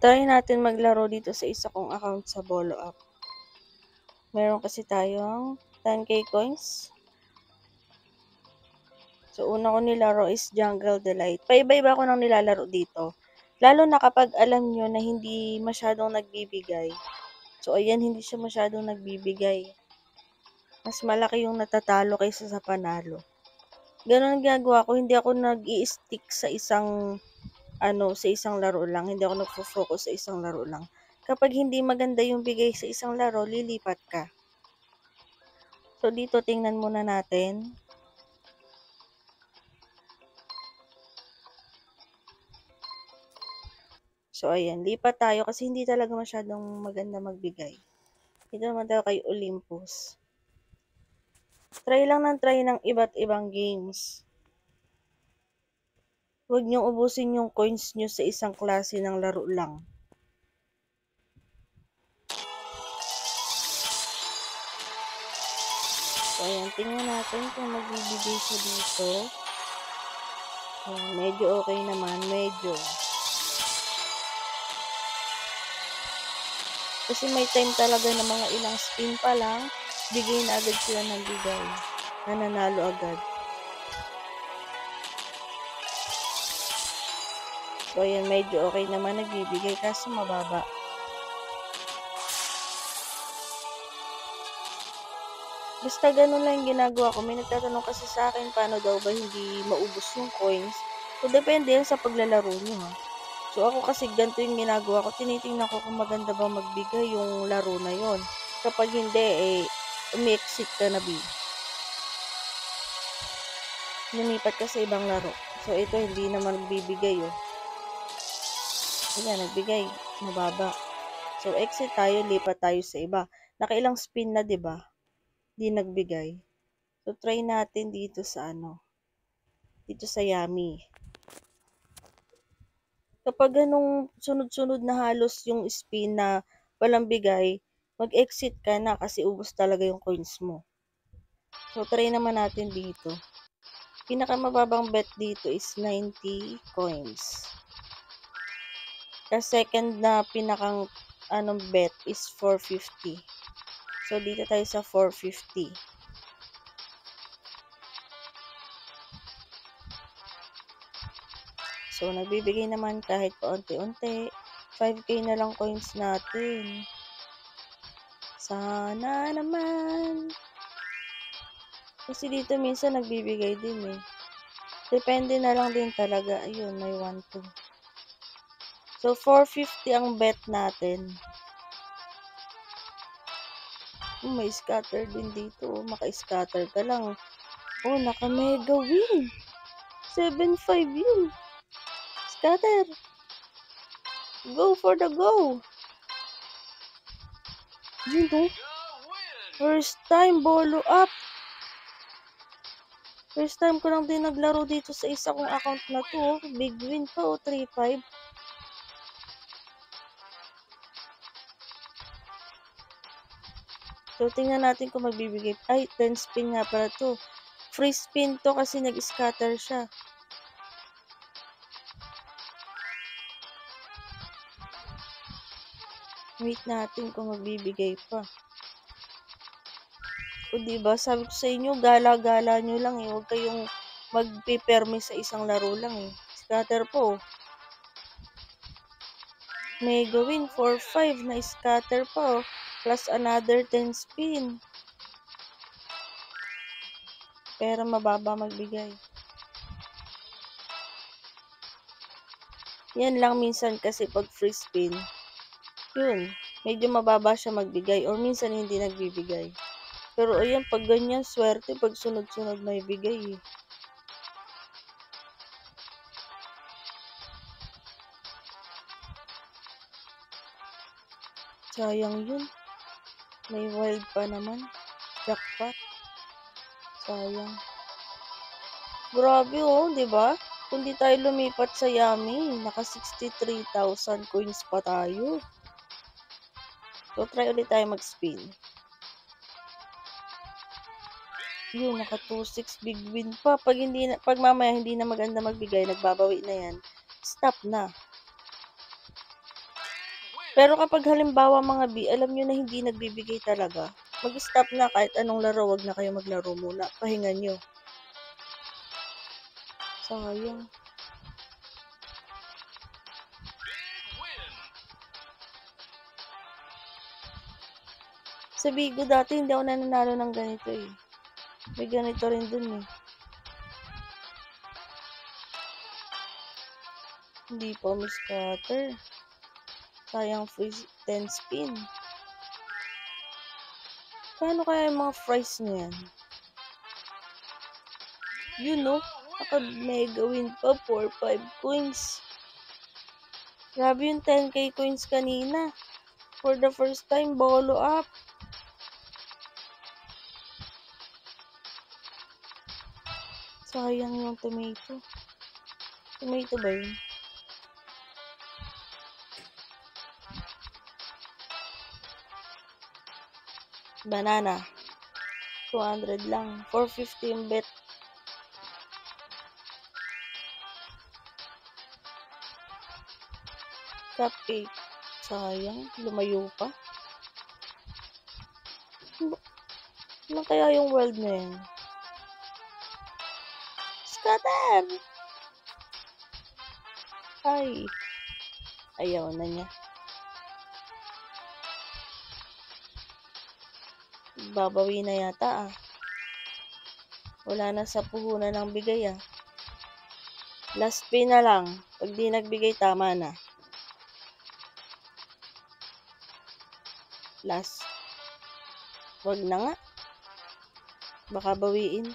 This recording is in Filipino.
Try natin maglaro dito sa isa kong account sa Bolo app. Meron kasi tayong 10k coins. So, una ko nilaro is Jungle Delight. Paiba-iba ako ng nilalaro dito. Lalo na kapag alam nyo na hindi masyadong nagbibigay. So, ayan, hindi siya masyadong nagbibigay. Mas malaki yung natatalo kaysa sa panalo. Ganun ang ginagawa ko. Hindi ako nag-i-stick sa isang laro lang. Hindi ako nagfo-focus sa isang laro lang. Kapag hindi maganda yung bigay sa isang laro, lilipat ka. So, dito tingnan muna natin. So, ayan. Lipat tayo kasi hindi talaga masyadong maganda magbigay. Dito naman tayo kay Olympus. Try lang ng iba't ibang games. Huwag niyong ubusin yung coins niyo sa isang klase ng laro lang. So, ayan. Tingnan natin kung magbibigay siya dito. Ayan, medyo okay naman. Medyo. Kasi may time talaga na mga ilang spin pa lang, bigay na agad sila ng bigay. Nananalo agad. So, ayan, medyo okay naman nagbibigay kasi mababa. Basta ganun lang yung ginagawa ko. May nagtatanong kasi sa akin, paano daw ba hindi maubos yung coins? So, depende yan sa paglalaro nyo, ha. So, ako kasi ganito yung ginagawa ko. Tinitingnan ko kung maganda ba magbigay yung laro na yon. Kapag hindi, umi-exit ka na, lumipat ka sa ibang laro. So, ito hindi naman nagbibigay, oh. Ayan, nagbigay. Mababa. So, exit tayo, lipat tayo sa iba. Nakailang spin na, 'di ba? Di nagbigay. So, try natin dito sa dito sa Yummy. Kapag ganung sunod-sunod na halos yung spin na walang bigay, mag-exit ka na kasi ubos talaga yung coins mo. So, try naman natin dito. Pinakamababang bet dito is 90 coins. Kasi second na pinakang bet is 450. So, dito tayo sa 450. So, nagbibigay naman kahit paunti-unti. 5k na lang coins natin. Sana naman. Kasi dito minsan nagbibigay din eh. Depende na lang din talaga. Ayun, may 1-2. So, 450 ang bet natin. May scatter din dito. Maka-scatter ka lang. Oh, naka-mega win. 7.5 yun. Scatter. Go for the go. Yun oh. First time Bolo app. First time ko lang din naglaro dito sa isa kong account na to. Big win pa o 3.5. So, tingnan natin kung magbibigay. Ay, 10 spin nga pala to. Free spin to kasi nag-scatter siya. Wait natin kung magbibigay pa. O diba, sabi ko sa inyo, gala-gala nyo lang eh. Huwag kayong magpiperme sa isang laro lang eh. Scatter po. Mega win 4.5 na scatter po. Plus another 10 spin. Pero mababa magbigay. Yan lang minsan kasi pag free spin. Yun, medyo mababa siya magbigay or minsan hindi nagbibigay. Pero ayan, pag ganyan, swerte, pag sunod-sunod may bigay eh. Sayang yun. May wild pa naman. Jackpot. Sayang. Grabe oh, di ba? Kung di tayo lumipat sa Yummy, naka 63,000 coins pa tayo. So, try ulit tayo mag-spin. Yun, naka 2.6 big win pa. Pag mamaya hindi na maganda magbigay, nagbabawi na yan. Stop na. Pero kapag halimbawa mga B, alam niyo na hindi nagbibigay talaga, mag-stop na kahit anong laro, wag na kayo maglaro muna, pahinga niyo. Sayang. Sa Bigo dati hindi ako nananalo ng ganito eh. May ganito rin dun eh. Hindi pa scatter. Sayang free 10 spin. Paano kaya yung mga fries na yan? You know, naka-mega win pa 4-5 coins. Grabe yung 10k coins kanina. For the first time, bolo up. Sayang yung tomato. Tomato ba yun? Banana. 200 lang. 450 yung bet. Cupcake. Sayang. Lumayo pa. Ano kaya yung world na yan? Scatter! Ay. Ayaw na niya. Babawi na yata ah. Wala na sa puhunan ng bigay ah. Last pay na lang. Pag di nagbigay, tama na. Last. Wag na nga. Baka bawiin.